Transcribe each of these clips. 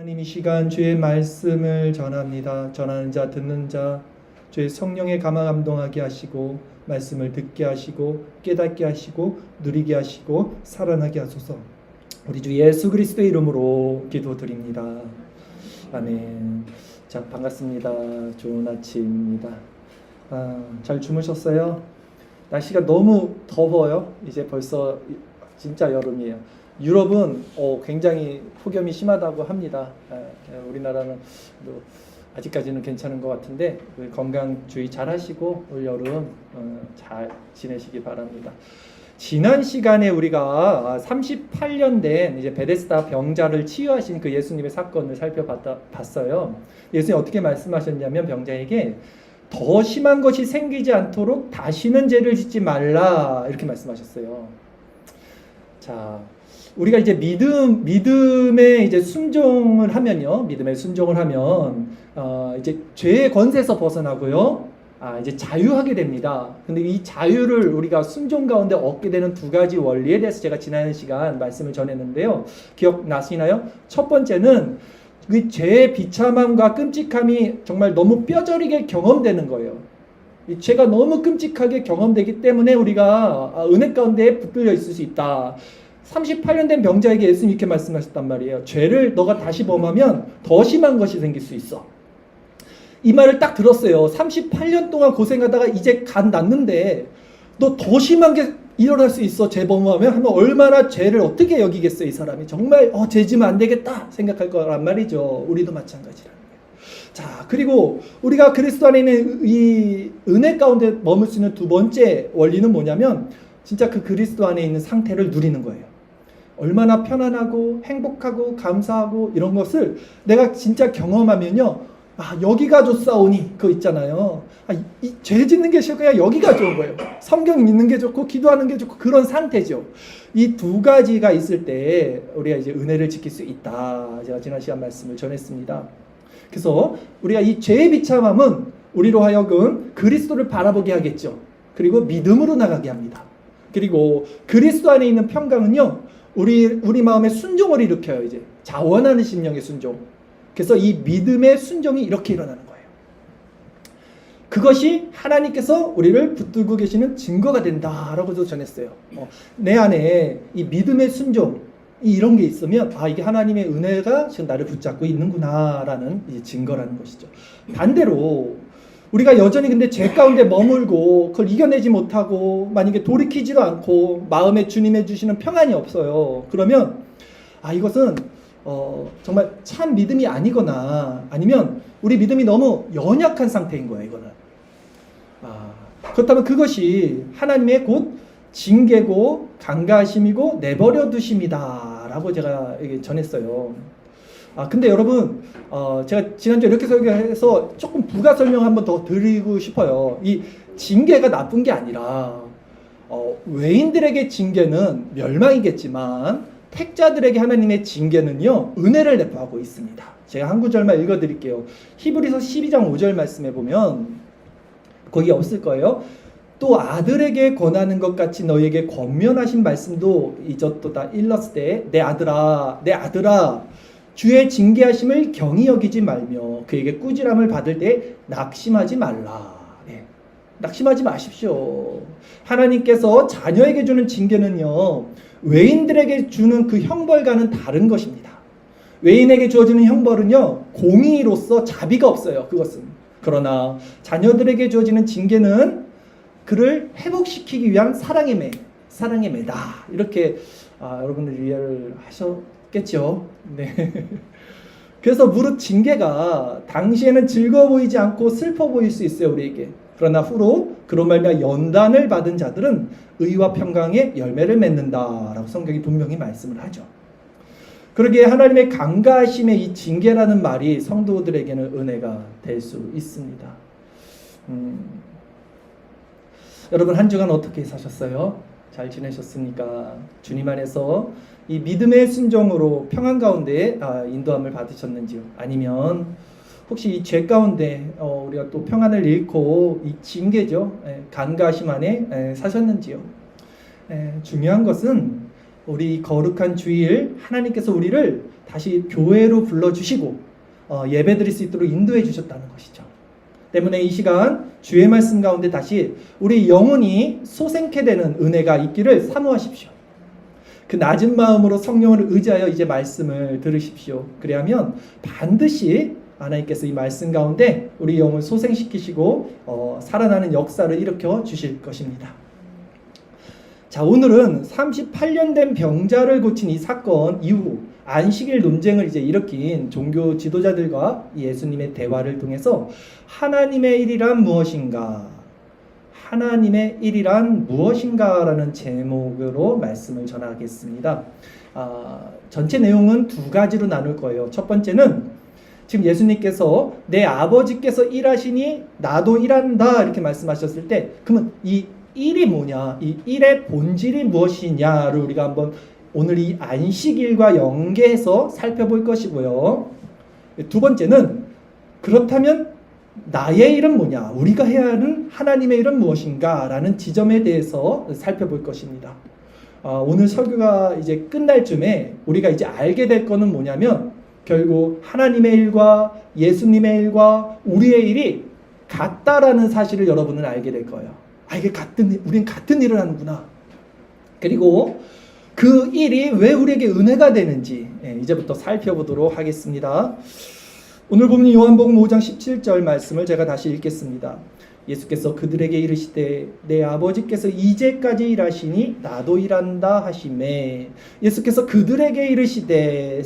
하나님 이 시간 주의 말씀을 전합니다. 전하는 자 듣는 자 주의 성령의 감화감동하게 하시고 말씀을 듣게 하시고 깨닫게 하시고 누리게 하시고 살아나게 하소서. 우리 주 예수 그리스도의 이름으로 기도드립니다. 아멘. 자, 반갑습니다. 좋은 아침입니다. 잘 주무셨어요? 날씨가 너무 더워요. 이제 벌써 진짜 여름이에요. 유럽은 굉장히 폭염이 심하다고 합니다. 우리나라는 아직까지는 괜찮은 것 같은데 건강 주의 잘 하시고 올 여름 잘 지내시기 바랍니다. 지난 시간에 우리가 38년 된 이제 베데스다 병자를 치유하신 그 예수님의 사건을 살펴봤어요. 예수님 어떻게 말씀하셨냐면 병자에게 더 심한 것이 생기지 않도록 다시는 죄를 짓지 말라 이렇게 말씀하셨어요. 자, 우리가 이제 믿음에 이제 순종을 하면요, 믿음에 순종을 하면 이제 죄의 권세에서 벗어나고요, 이제 자유하게 됩니다. 근데 이 자유를 우리가 순종 가운데 얻게 되는 두 가지 원리에 대해서 제가 지난 시간 말씀을 전했는데요. 기억나시나요? 첫 번째는 그 죄의 비참함과 끔찍함이 정말 너무 뼈저리게 경험되는 거예요. 이 죄가 너무 끔찍하게 경험되기 때문에 우리가 은혜 가운데 붙들려 있을 수 있다. 38년 된 병자에게 예수님이 이렇게 말씀하셨단 말이에요. 죄를 너가 다시 범하면 더 심한 것이 생길 수 있어. 이 말을 딱 들었어요. 38년 동안 고생하다가 이제 간 났는데 너 더 심한 게 일어날 수 있어. 죄 범하면 하면 얼마나 죄를 어떻게 여기겠어요. 이 사람이 정말 죄 지면 안 되겠다 생각할 거란 말이죠. 우리도 마찬가지라는 거예요. 자, 그리고 우리가 그리스도 안에 있는 이 은혜 가운데 머물 수 있는 두 번째 원리는 뭐냐면 진짜 그 그리스도 안에 있는 상태를 누리는 거예요. 얼마나 편안하고 행복하고 감사하고 이런 것을 내가 진짜 경험하면요, 여기가 좋사오니 그거 있잖아요. 이 죄 짓는 게 싫고 여기가 좋은 거예요. 성경 읽는 게 좋고 기도하는 게 좋고 그런 상태죠. 이 두 가지가 있을 때 우리가 이제 은혜를 지킬 수 있다. 제가 지난 시간 말씀을 전했습니다. 그래서 우리가 이 죄의 비참함은 우리로 하여금 그리스도를 바라보게 하겠죠. 그리고 믿음으로 나가게 합니다. 그리고 그리스도 안에 있는 평강은요, 우리 마음에 순종을 일으켜요. 이제 자원하는 심령의 순종. 그래서 이 믿음의 순종이 이렇게 일어나는 거예요. 그것이 하나님께서 우리를 붙들고 계시는 증거가 된다라고도 전했어요. 내 안에 이 믿음의 순종 이런 게 있으면 이게 하나님의 은혜가 지금 나를 붙잡고 있는구나라는 이제 증거라는 것이죠. 반대로 우리가 여전히 근데 죄 가운데 머물고 그걸 이겨내지 못하고 만약에 돌이키지도 않고 마음에 주님의 주시는 평안이 없어요. 그러면 이것은 정말 참 믿음이 아니거나 아니면 우리 믿음이 너무 연약한 상태인 거예요. 이거는 그렇다면 그것이 하나님의 곧 징계고 강가하심이고 내버려 두심이다 라고 제가 전했어요. 근데 여러분, 제가 지난주에 이렇게 설교해서 조금 부가 설명 한번 더 드리고 싶어요. 이 징계가 나쁜 게 아니라 외인들에게 징계는 멸망이겠지만 택자들에게 하나님의 징계는요, 은혜를 내포하고 있습니다. 제가 한 구절만 읽어드릴게요. 히브리서 12장 5절 말씀에 보면 거기 없을 거예요. 또 아들에게 권하는 것 같이 너희에게 권면하신 말씀도 잊었도다. 일렀을 때 내 아들아 주의 징계하심을 경히 여기지 말며 그에게 꾸지람을 받을 때 낙심하지 말라. 낙심하지 마십시오. 하나님께서 자녀에게 주는 징계는요, 외인들에게 주는 그 형벌과는 다른 것입니다. 외인에게 주어지는 형벌은요, 공의로서 자비가 없어요. 그것은. 그러나 자녀들에게 주어지는 징계는 그를 회복시키기 위한 사랑의 매다. 이렇게 여러분들 이해를 하셨겠죠? 네. 그래서 무릇 징계가 당시에는 즐거워 보이지 않고 슬퍼 보일 수 있어요, 우리에게. 그러나 후로 그로 말미암아 연단을 받은 자들은 의와 평강의 열매를 맺는다라고 성경이 분명히 말씀을 하죠. 그러기에 하나님의 강가하심의 이 징계라는 말이 성도들에게는 은혜가 될 수 있습니다. 여러분 한 주간 어떻게 사셨어요? 잘 지내셨습니까? 주님 안에서 이 믿음의 순종으로 평안 가운데 인도함을 받으셨는지요? 아니면 혹시 이 죄 가운데 우리가 또 평안을 잃고 이 징계죠, 간과하심 안에 사셨는지요? 중요한 것은 우리 거룩한 주일 하나님께서 우리를 다시 교회로 불러주시고 예배드릴 수 있도록 인도해 주셨다는 것이죠. 때문에 이 시간 주의 말씀 가운데 다시 우리 영혼이 소생케 되는 은혜가 있기를 사모하십시오. 그 낮은 마음으로 성령을 의지하여 이제 말씀을 들으십시오. 그리하면 반드시 하나님께서 이 말씀 가운데 우리 영을 소생시키시고 살아나는 역사를 일으켜 주실 것입니다. 자, 오늘은 38년 된 병자를 고친 이 사건 이후 안식일 논쟁을 이제 일으킨 종교 지도자들과 예수님의 대화를 통해서 하나님의 일이란 무엇인가? 하나님의 일이란 무엇인가라는 제목으로 말씀을 전하겠습니다. 전체 내용은 두 가지로 나눌 거예요. 첫 번째는 지금 예수님께서 내 아버지께서 일하시니 나도 일한다 이렇게 말씀하셨을 때 그러면 이 일이 뭐냐, 이 일의 본질이 무엇이냐를 우리가 한번 오늘 이 안식일과 연계해서 살펴볼 것이고요. 두 번째는 그렇다면 나의 일은 뭐냐, 우리가 해야 하는 하나님의 일은 무엇인가 라는 지점에 대해서 살펴볼 것입니다. 오늘 설교가 이제 끝날 쯤에 우리가 이제 알게 될 거는 뭐냐면 결국 하나님의 일과 예수님의 일과 우리의 일이 같다라는 사실을 여러분은 알게 될 거예요. 이게 우린 같은 일을 하는구나. 그리고 그 일이 왜 우리에게 은혜가 되는지 이제부터 살펴보도록 하겠습니다. 오늘 보면 요한복음 5장 17절 말씀을 제가 다시 읽겠습니다. 예수께서 그들에게 이르시되 내 아버지께서 이제까지 일하시니 나도 일한다 하시매. 예수께서 그들에게 이르시되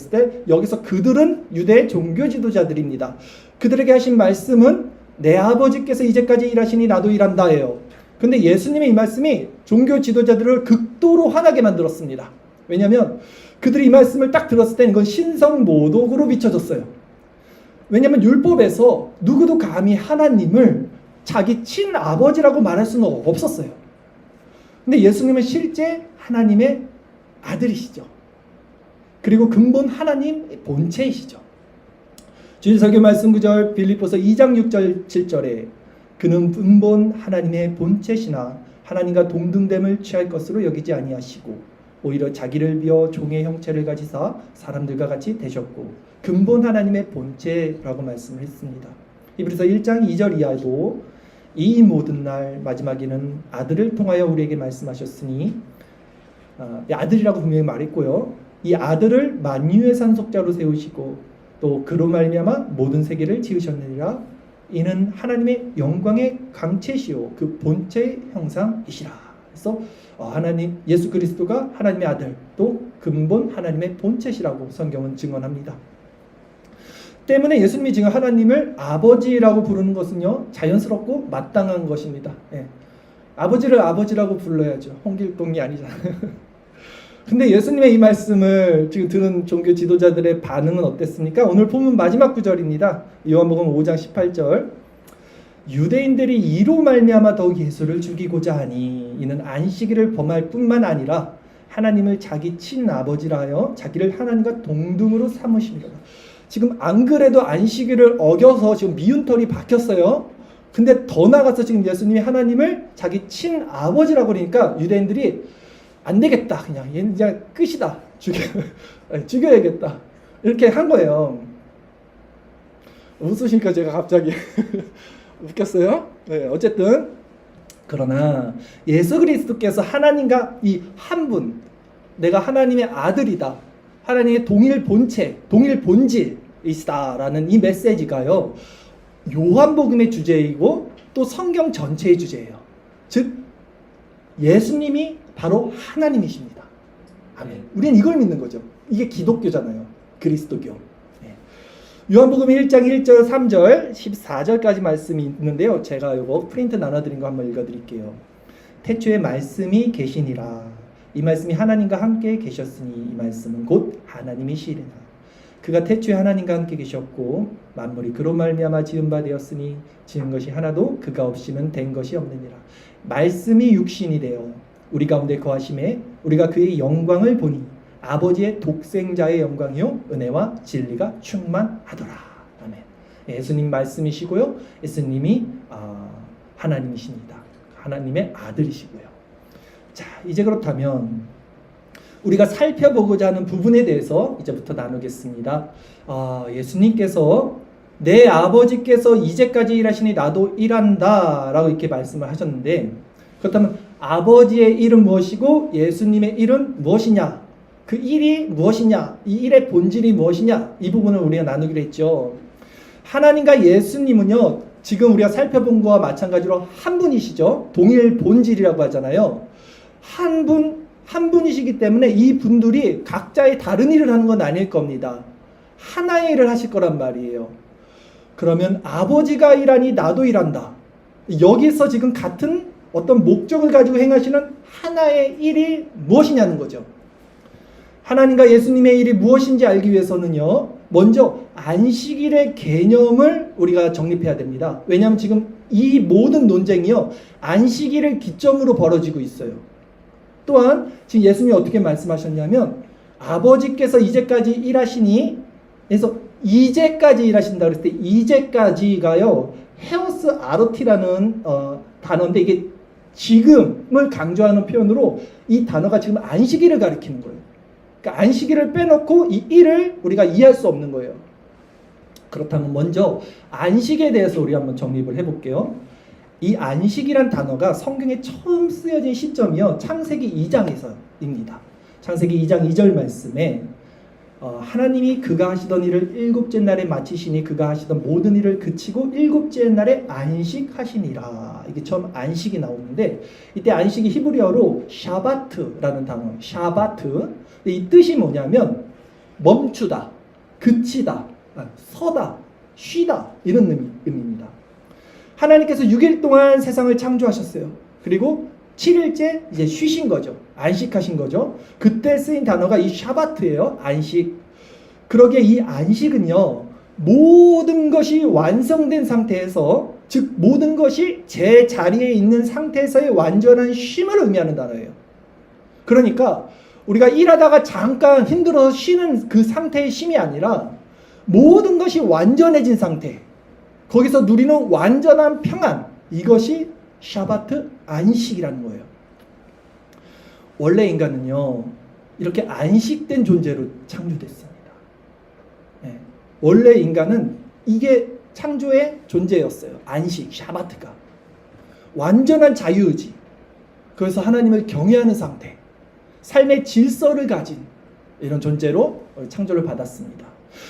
여기서 그들은 유대 종교 지도자들입니다. 그들에게 하신 말씀은 내 아버지께서 이제까지 일하시니 나도 일한다예요. 근데 예수님의 이 말씀이 종교 지도자들을 극도로 화나게 만들었습니다. 왜냐하면 그들이 이 말씀을 딱 들었을 때는 이건 신성모독으로 비춰졌어요. 왜냐하면 율법에서 누구도 감히 하나님을 자기 친아버지라고 말할 수는 없었어요. 근데 예수님은 실제 하나님의 아들이시죠. 그리고 근본 하나님 본체이시죠. 주일설교 말씀 구절 빌립보서 2장 6절 7절에 그는 근본 하나님의 본체시나 하나님과 동등됨을 취할 것으로 여기지 아니하시고 오히려 자기를 비어 종의 형체를 가지사 사람들과 같이 되셨고 근본 하나님의 본체라고 말씀을 했습니다. 히브리서 1장 2절 이하도 이 모든 날 마지막에는 아들을 통하여 우리에게 말씀하셨으니 아들이라고 분명히 말했고요. 이 아들을 만유의 산속자로 세우시고 또 그로 말미암아 모든 세계를 지으셨느니라. 이는 하나님의 영광의 강체시오 그 본체의 형상이시라. 그래서 하나님 예수 그리스도가 하나님의 아들 또 근본 하나님의 본체시라고 성경은 증언합니다. 때문에 예수님이 지금 하나님을 아버지라고 부르는 것은요 자연스럽고 마땅한 것입니다. 아버지를 아버지라고 불러야죠. 홍길동이 아니잖아요. 근데 예수님의 이 말씀을 지금 들은 종교 지도자들의 반응은 어땠습니까? 오늘 본문 마지막 구절입니다. 요한복음 5장 18절 유대인들이 이로 말미암아 더욱 예수를 죽이고자 하니 이는 안식일을 범할 뿐만 아니라 하나님을 자기 친아버지라 하여 자기를 하나님과 동등으로 삼으심이로다. 지금 안 그래도 안식일을 어겨서 지금 미운털이 박혔어요. 근데 더 나아가서 지금 예수님이 하나님을 자기 친아버지라고 그러니까 유대인들이 안 되겠다. 그냥 얘는 그냥 끝이다. 죽여야겠다. 이렇게 한 거예요. 웃으시니까 제가 갑자기 웃겼어요. 어쨌든 그러나 예수 그리스도께서 하나님과 이 한 분, 내가 하나님의 아들이다. 하나님의 동일 본체, 동일 본질이시다라는 이 메시지가요. 요한복음의 주제이고 또 성경 전체의 주제예요. 즉 예수님이 바로 하나님이십니다. 아멘. 우리는 이걸 믿는 거죠. 이게 기독교잖아요. 그리스도교. 요한복음 1장 1절 3절 14절까지 말씀이 있는데요. 제가 이거 프린트 나눠드린 거 한번 읽어드릴게요. 태초에 말씀이 계시니라. 이 말씀이 하나님과 함께 계셨으니 이 말씀은 곧 하나님이시리라. 그가 태초에 하나님과 함께 계셨고 만물이 그로 말미암아 지은 바 되었으니 지은 것이 하나도 그가 없이는 된 것이 없느니라. 말씀이 육신이 되어 우리 가운데 거하심에 우리가 그의 영광을 보니 아버지의 독생자의 영광이요 은혜와 진리가 충만하더라. 아멘. 예수님 말씀이시고요. 예수님이 하나님이십니다. 하나님의 아들이시고요. 자, 이제 그렇다면 우리가 살펴보고자 하는 부분에 대해서 이제부터 나누겠습니다. 예수님께서 내 아버지께서 이제까지 일하시니 나도 일한다 라고 이렇게 말씀을 하셨는데, 그렇다면 아버지의 일은 무엇이고 예수님의 일은 무엇이냐, 그 일이 무엇이냐, 이 일의 본질이 무엇이냐, 이 부분을 우리가 나누기로 했죠. 하나님과 예수님은요, 지금 우리가 살펴본 것과 마찬가지로 한 분이시죠. 동일 본질이라고 하잖아요. 한 분이시기 때문에 이 분들이 각자의 다른 일을 하는 건 아닐 겁니다. 하나의 일을 하실 거란 말이에요. 그러면 아버지가 일하니 나도 일한다. 여기서 지금 같은 어떤 목적을 가지고 행하시는 하나의 일이 무엇이냐는 거죠. 하나님과 예수님의 일이 무엇인지 알기 위해서는요, 먼저 안식일의 개념을 우리가 정립해야 됩니다. 왜냐하면 지금 이 모든 논쟁이요, 안식일을 기점으로 벌어지고 있어요. 또한 지금 예수님이 어떻게 말씀하셨냐면, 아버지께서 이제까지 일하시니, 그래서 이제까지 일하신다 그랬을 때 이제까지가요, 헤오스 아르티라는 단어인데, 이게 지금을 강조하는 표현으로 이 단어가 지금 안식일을 가리키는 거예요. 그러니까 안식일을 빼놓고 이 일을 우리가 이해할 수 없는 거예요. 그렇다면 먼저 안식에 대해서 우리 한번 정립을 해볼게요. 이 안식이란 단어가 성경에 처음 쓰여진 시점이요, 창세기 2장에서입니다. 창세기 2장 2절 말씀에 하나님이 그가 하시던 일을 일곱째 날에 마치시니 그가 하시던 모든 일을 그치고 일곱째 날에 안식하시니라. 이게 처음 안식이 나오는데, 이때 안식이 히브리어로 샤바트라는 단어, 샤바트. 이 뜻이 뭐냐면 멈추다, 그치다, 서다, 쉬다, 이런 의미입니다. 하나님께서 6일 동안 세상을 창조하셨어요. 그리고 7일째 이제 쉬신 거죠. 안식하신 거죠. 그때 쓰인 단어가 이 샤바트예요. 안식. 그러기에 이 안식은요, 모든 것이 완성된 상태에서, 즉 모든 것이 제 자리에 있는 상태에서의 완전한 쉼을 의미하는 단어예요. 그러니까 우리가 일하다가 잠깐 힘들어서 쉬는 그 상태의 쉼이 아니라 모든 것이 완전해진 상태, 거기서 누리는 완전한 평안, 이것이 샤바트, 안식이라는 거예요. 원래 인간은요, 이렇게 안식된 존재로 창조됐습니다. 네. 원래 인간은 이게 창조의 존재였어요. 안식, 샤바트가. 완전한 자유의지, 그래서 하나님을 경외하는 상태, 삶의 질서를 가진 이런 존재로 창조를 받았습니다.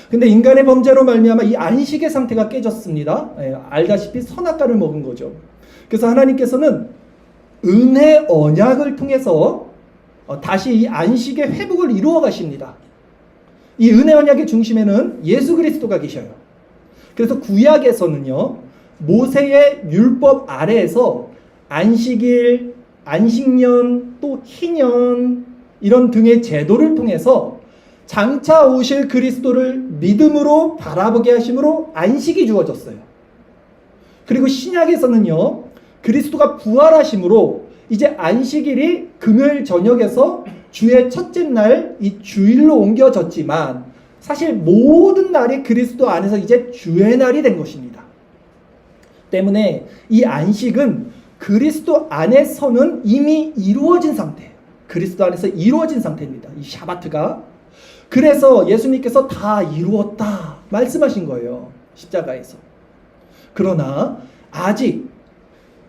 근데 인간의 범죄로 말미암아 이 안식의 상태가 깨졌습니다. 알다시피 선악과를 먹은 거죠. 그래서 하나님께서는 은혜 언약을 통해서 다시 이 안식의 회복을 이루어 가십니다. 이 은혜 언약의 중심에는 예수 그리스도가 계셔요. 그래서 구약에서는요, 모세의 율법 아래에서 안식일, 안식년, 또 희년, 이런 등의 제도를 통해서 장차 오실 그리스도를 믿음으로 바라보게 하심으로 안식이 주어졌어요. 그리고 신약에서는요, 그리스도가 부활하심으로 이제 안식일이 금요일 저녁에서 주의 첫째 날 이 주일로 옮겨졌지만, 사실 모든 날이 그리스도 안에서 이제 주의 날이 된 것입니다. 때문에 이 안식은 그리스도 안에서는 이미 이루어진 상태예요. 그리스도 안에서 이루어진 상태입니다. 이 샤바트가. 그래서 예수님께서 다 이루었다 말씀하신 거예요. 십자가에서. 그러나 아직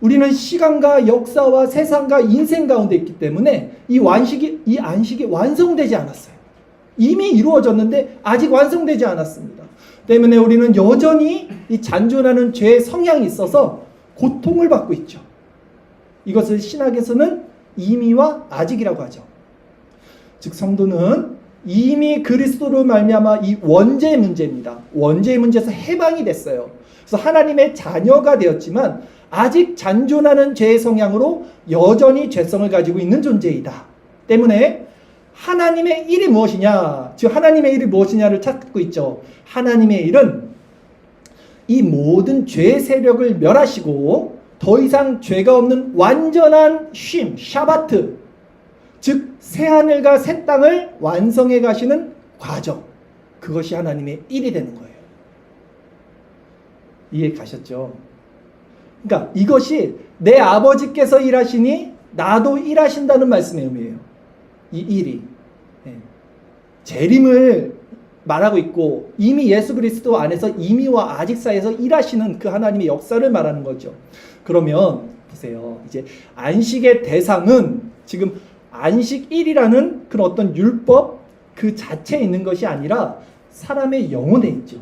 우리는 시간과 역사와 세상과 인생 가운데 있기 때문에 이 안식이 완성되지 않았어요. 이미 이루어졌는데 아직 완성되지 않았습니다. 때문에 우리는 여전히 이 잔존하는 죄의 성향이 있어서 고통을 받고 있죠. 이것을 신학에서는 이미와 아직이라고 하죠. 즉 성도는 이미 그리스도로 말미암아 이 원죄의 문제입니다. 원죄의 문제에서 해방이 됐어요. 그래서 하나님의 자녀가 되었지만 아직 잔존하는 죄의 성향으로 여전히 죄성을 가지고 있는 존재이다. 때문에 하나님의 일이 무엇이냐, 즉 하나님의 일이 무엇이냐를 찾고 있죠. 하나님의 일은 이 모든 죄의 세력을 멸하시고 더 이상 죄가 없는 완전한 쉼, 샤바트, 즉 새하늘과 새 땅을 완성해 가시는 과정, 그것이 하나님의 일이 되는 거예요. 이해 가셨죠? 그러니까 이것이 내 아버지께서 일하시니 나도 일하신다는 말씀의 의미예요. 이 일이. 재림을 말하고 있고 이미 예수 그리스도 안에서 이미와 아직 사이에서 일하시는 그 하나님의 역사를 말하는 거죠. 그러면 보세요. 이제 안식의 대상은 지금 안식일이라는 그런 어떤 율법 그 자체에 있는 것이 아니라 사람의 영혼에 있죠.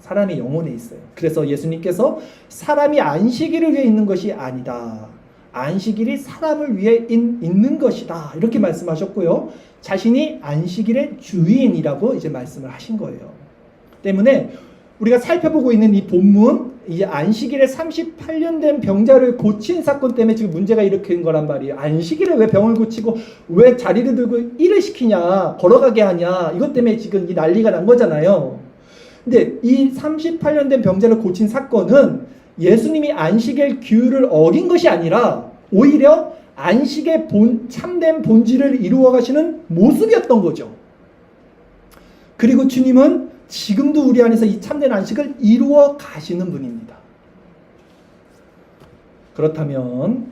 사람의 영혼에 있어요. 그래서 예수님께서 사람이 안식일을 위해 있는 것이 아니다. 안식일이 사람을 위해 있는 것이다. 이렇게 말씀하셨고요. 자신이 안식일의 주인이라고 이제 말씀을 하신 거예요. 때문에 우리가 살펴보고 있는 이 본문, 이제 안식일에 38년 된 병자를 고친 사건 때문에 지금 문제가 일으킨 거란 말이에요. 안식일에 왜 병을 고치고 왜 자리를 들고 일을 시키냐, 걸어가게 하냐, 이것 때문에 지금 이 난리가 난 거잖아요. 근데 이 38년 된 병자를 고친 사건은 예수님이 안식일 규율을 어긴 것이 아니라 오히려 안식의 참된 본질을 이루어 가시는 모습이었던 거죠. 그리고 주님은 지금도 우리 안에서 이 참된 안식을 이루어 가시는 분입니다. 그렇다면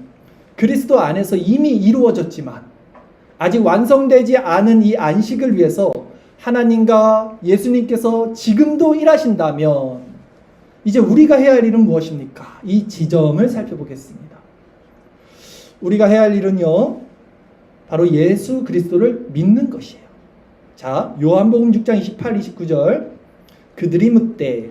그리스도 안에서 이미 이루어졌지만 아직 완성되지 않은 이 안식을 위해서 하나님과 예수님께서 지금도 일하신다면 이제 우리가 해야 할 일은 무엇입니까? 이 지점을 살펴보겠습니다. 우리가 해야 할 일은요, 바로 예수 그리스도를 믿는 것이에요. 자, 요한복음 6장 28, 29절. 그들이 묻되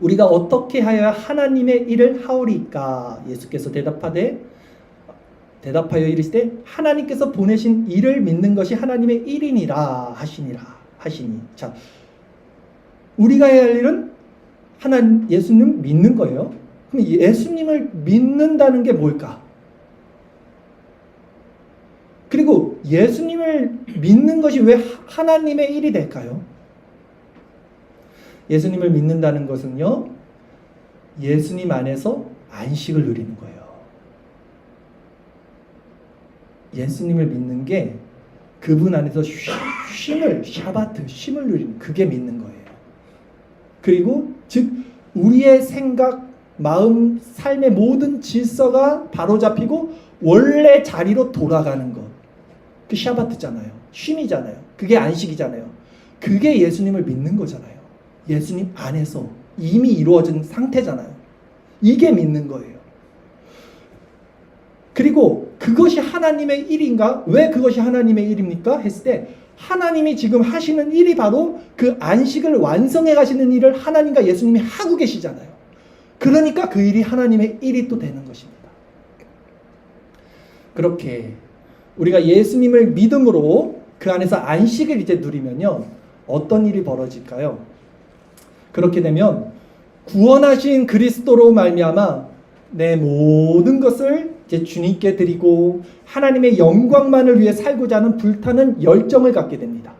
우리가 어떻게 하여야 하나님의 일을 하오리까? 예수께서 대답하여 이르시되 하나님께서 보내신 일을 믿는 것이 하나님의 일이니라 하시니. 자, 우리가 해야 할 일은 예수님 믿는 거예요. 그럼 예수님을 믿는다는 게 뭘까? 그리고 예수님을 믿는 것이 왜 하나님의 일이 될까요? 예수님을 믿는다는 것은요, 예수님 안에서 안식을 누리는 거예요. 예수님을 믿는 게 그분 안에서 쉼을 누리는, 그게 믿는 거예요. 그리고 즉 우리의 생각, 마음, 삶의 모든 질서가 바로잡히고 원래 자리로 돌아가는 것, 그 샤바트잖아요. 쉼이잖아요. 그게 안식이잖아요. 그게 예수님을 믿는 거잖아요. 예수님 안에서 이미 이루어진 상태잖아요. 이게 믿는 거예요. 그리고 그것이 하나님의 일인가? 왜 그것이 하나님의 일입니까? 했을 때 하나님이 지금 하시는 일이 바로 그 안식을 완성해 가시는 일을 하나님과 예수님이 하고 계시잖아요. 그러니까 그 일이 하나님의 일이 또 되는 것입니다. 그렇게 우리가 예수님을 믿음으로 그 안에서 안식을 이제 누리면요, 어떤 일이 벌어질까요? 그렇게 되면 구원하신 그리스도로 말미암아 내 모든 것을 이제 주님께 드리고 하나님의 영광만을 위해 살고자 하는 불타는 열정을 갖게 됩니다.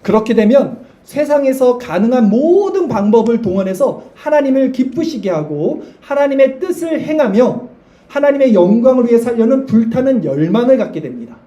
그렇게 되면 세상에서 가능한 모든 방법을 동원해서 하나님을 기쁘시게 하고 하나님의 뜻을 행하며 하나님의 영광을 위해 살려는 불타는 열망을 갖게 됩니다.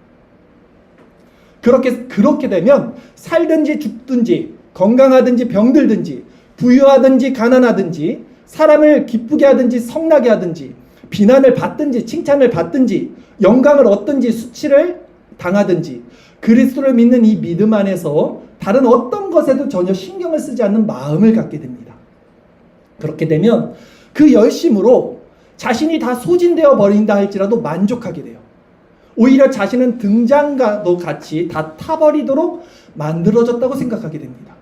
그렇게 되면 살든지 죽든지 건강하든지 병들든지 부유하든지 가난하든지 사람을 기쁘게 하든지 성나게 하든지 비난을 받든지 칭찬을 받든지 영광을 얻든지 수치를 당하든지 그리스도를 믿는 이 믿음 안에서 다른 어떤 것에도 전혀 신경을 쓰지 않는 마음을 갖게 됩니다. 그렇게 되면 그 열심으로 자신이 다 소진되어 버린다 할지라도 만족하게 돼요. 오히려 자신은 등잔과도 같이 다 타버리도록 만들어졌다고 생각하게 됩니다.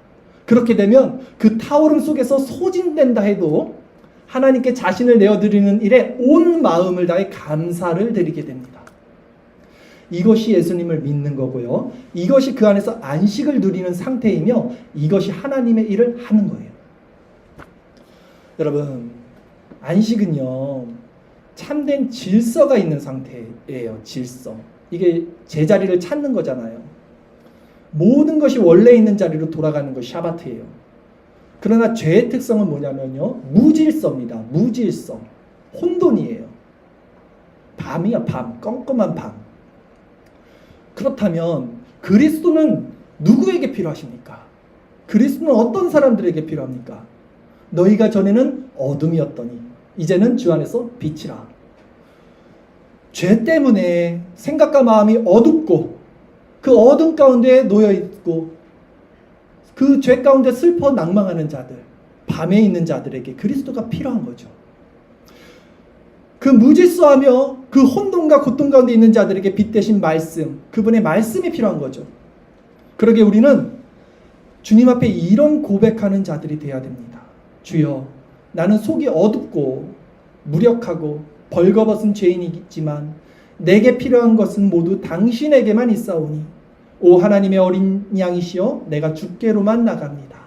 그렇게 되면 그 타오름 속에서 소진된다 해도 하나님께 자신을 내어드리는 일에 온 마음을 다해 감사를 드리게 됩니다. 이것이 예수님을 믿는 거고요. 이것이 그 안에서 안식을 누리는 상태이며 이것이 하나님의 일을 하는 거예요. 여러분, 안식은요, 참된 질서가 있는 상태예요. 질서. 이게 제자리를 찾는 거잖아요. 모든 것이 원래 있는 자리로 돌아가는 것이 샤바트예요. 그러나 죄의 특성은 뭐냐면요, 무질서입니다. 무질서. 혼돈이에요. 밤이야, 밤. 껌껌한 밤. 그렇다면 그리스도는 누구에게 필요하십니까? 그리스도는 어떤 사람들에게 필요합니까? 너희가 전에는 어둠이었더니 이제는 주 안에서 빛이라. 죄 때문에 생각과 마음이 어둡고 그 어둠 가운데 놓여 있고 그 죄 가운데 슬퍼 낭망하는 자들, 밤에 있는 자들에게 그리스도가 필요한 거죠. 그 무질서하며 그 혼돈과 고통 가운데 있는 자들에게 빛 대신 말씀, 그분의 말씀이 필요한 거죠. 그러게 우리는 주님 앞에 이런 고백하는 자들이 되어야 됩니다. 주여, 나는 속이 어둡고 무력하고 벌거벗은 죄인이지만 내게 필요한 것은 모두 당신에게만 있사오니 오 하나님의 어린 양이시여 내가 주께로만 나갑니다.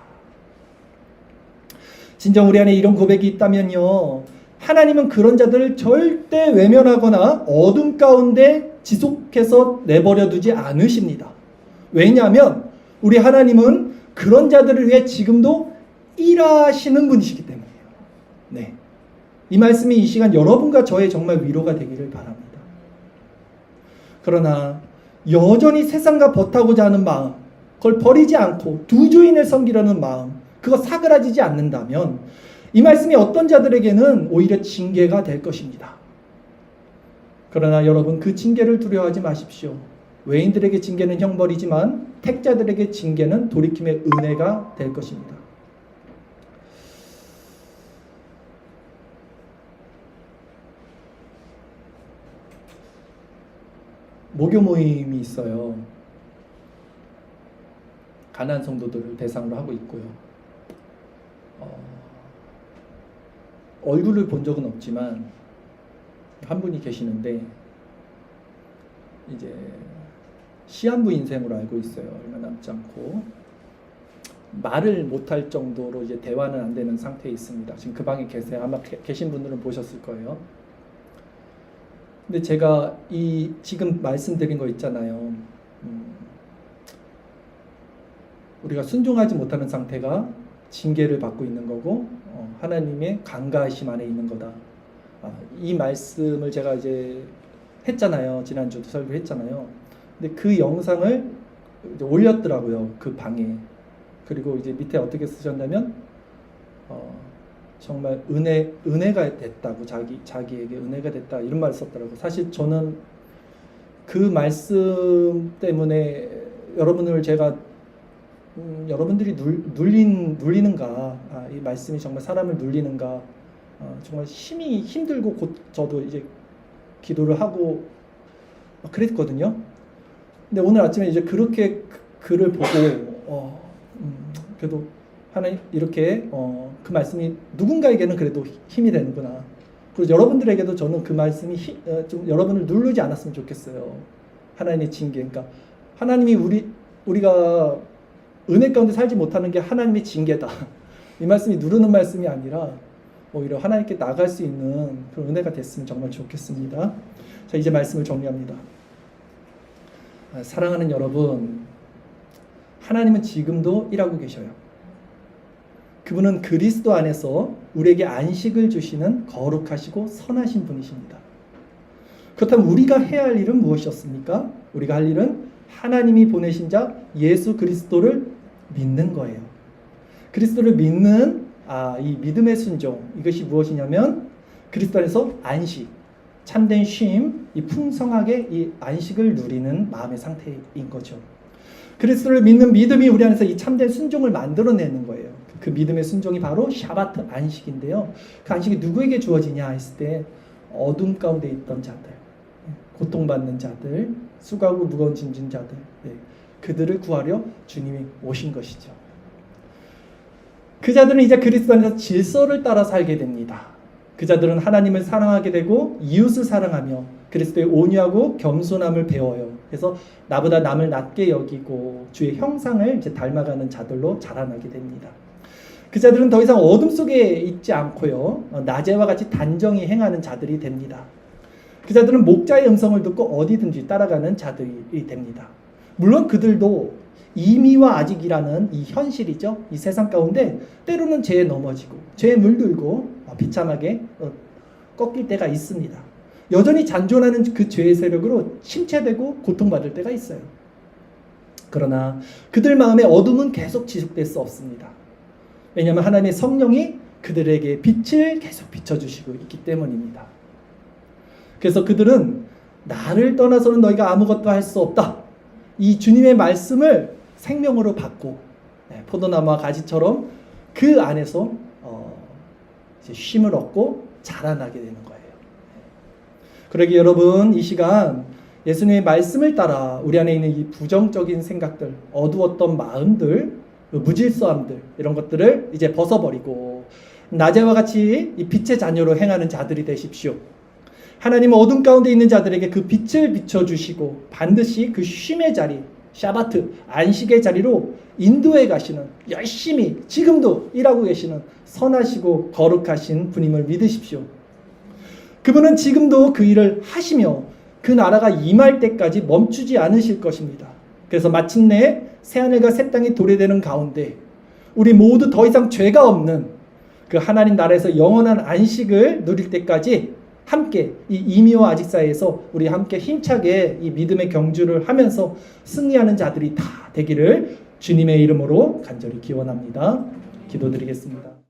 진정 우리 안에 이런 고백이 있다면요, 하나님은 그런 자들을 절대 외면하거나 어둠 가운데 지속해서 내버려 두지 않으십니다. 왜냐하면 우리 하나님은 그런 자들을 위해 지금도 일하시는 분이시기 때문이에요. 네, 이 말씀이 이 시간 여러분과 저의 정말 위로가 되기를 바랍니다. 그러나 여전히 세상과 버타고자 하는 마음, 그걸 버리지 않고 두 주인을 섬기려는 마음, 그거 사그라지지 않는다면 이 말씀이 어떤 자들에게는 오히려 징계가 될 것입니다. 그러나 여러분, 그 징계를 두려워하지 마십시오. 외인들에게 징계는 형벌이지만 택자들에게 징계는 돌이킴의 은혜가 될 것입니다. 모교 모임이 있어요. 가난한 성도들을 대상으로 하고 있고요. 얼굴을 본 적은 없지만 한 분이 계시는데 이제 시한부 인생으로 알고 있어요. 얼마 남지 않고 말을 못할 정도로 이제 대화는 안 되는 상태에 있습니다. 지금 그 방에 계세요. 아마 계신 분들은 보셨을 거예요. 근데 제가 이 지금 말씀드린 거 있잖아요. 우리가 순종하지 못하는 상태가 징계를 받고 있는 거고 하나님의 강가하심 안에 있는 거다. 이 말씀을 제가 이제 했잖아요. 지난주도 설교했잖아요. 근데 그 영상을 이제 올렸더라고요. 그 방에. 그리고 이제 밑에 어떻게 쓰셨냐면 정말 은혜가 됐다고, 자기에게 은혜가 됐다, 이런 말을 썼더라고요. 사실 저는 그 말씀 때문에 여러분을 제가 여러분들이 눌리는가, 이 말씀이 정말 사람을 눌리는가, 정말 힘들고 곧 저도 이제 기도를 하고 그랬거든요. 근데 오늘 아침에 이제 그렇게 글을 보고 그래도 하나님 이렇게 그 말씀이 누군가에게는 그래도 힘이 되는구나. 그리고 여러분들에게도 저는 그 말씀이 좀 여러분을 누르지 않았으면 좋겠어요. 하나님의 징계, 그러니까 하나님이 우리가 은혜 가운데 살지 못하는 게 하나님의 징계다. 이 말씀이 누르는 말씀이 아니라 오히려 하나님께 나갈 수 있는 그런 은혜가 됐으면 정말 좋겠습니다. 자, 이제 말씀을 정리합니다. 사랑하는 여러분, 하나님은 지금도 일하고 계셔요. 그분은 그리스도 안에서 우리에게 안식을 주시는 거룩하시고 선하신 분이십니다. 그렇다면 우리가 해야 할 일은 무엇이었습니까? 우리가 할 일은 하나님이 보내신 자 예수 그리스도를 믿는 거예요. 그리스도를 믿는 이 믿음의 순종, 이것이 무엇이냐면 그리스도 안에서 안식, 참된 쉼, 이 풍성하게 이 안식을 누리는 마음의 상태인 거죠. 그리스도를 믿는 믿음이 우리 안에서 이 참된 순종을 만들어내는 거예요. 그 믿음의 순종이 바로 샤바트 안식인데요. 그 안식이 누구에게 주어지냐 했을 때 어둠 가운데 있던 자들, 고통받는 자들, 수고하고 무거운 짐진 자들, 그들을 구하려 주님이 오신 것이죠. 그 자들은 이제 그리스도 안에서 질서를 따라 살게 됩니다. 그 자들은 하나님을 사랑하게 되고 이웃을 사랑하며 그리스도의 온유하고 겸손함을 배워요. 그래서 나보다 남을 낮게 여기고 주의 형상을 이제 닮아가는 자들로 자라나게 됩니다. 그 자들은 더 이상 어둠 속에 있지 않고요, 낮에와 같이 단정히 행하는 자들이 됩니다. 그 자들은 목자의 음성을 듣고 어디든지 따라가는 자들이 됩니다. 물론 그들도 이미와 아직이라는 이 현실이죠. 이 세상 가운데 때로는 죄에 넘어지고 죄에 물들고 비참하게 꺾일 때가 있습니다. 여전히 잔존하는 그 죄의 세력으로 침체되고 고통받을 때가 있어요. 그러나 그들 마음의 어둠은 계속 지속될 수 없습니다. 왜냐하면 하나님의 성령이 그들에게 빛을 계속 비춰주시고 있기 때문입니다. 그래서 그들은 나를 떠나서는 너희가 아무것도 할 수 없다, 이 주님의 말씀을 생명으로 받고 포도나무와 가지처럼 그 안에서 이제 쉼을 얻고 자라나게 되는 거예요. 그러기 여러분, 이 시간 예수님의 말씀을 따라 우리 안에 있는 이 부정적인 생각들, 어두웠던 마음들, 무질서함들, 이런 것들을 이제 벗어버리고 낮에와 같이 이 빛의 자녀로 행하는 자들이 되십시오. 하나님은 어둠 가운데 있는 자들에게 그 빛을 비춰주시고 반드시 그 쉼의 자리, 샤바트, 안식의 자리로 인도해 가시는, 열심히 지금도 일하고 계시는 선하시고 거룩하신 분임을 믿으십시오. 그분은 지금도 그 일을 하시며 그 나라가 임할 때까지 멈추지 않으실 것입니다. 그래서 마침내 새하늘과 새 땅이 도래되는 가운데 우리 모두 더 이상 죄가 없는 그 하나님 나라에서 영원한 안식을 누릴 때까지 함께 이 이미와 아직 사이에서 우리 함께 힘차게 이 믿음의 경주를 하면서 승리하는 자들이 다 되기를 주님의 이름으로 간절히 기원합니다. 기도드리겠습니다.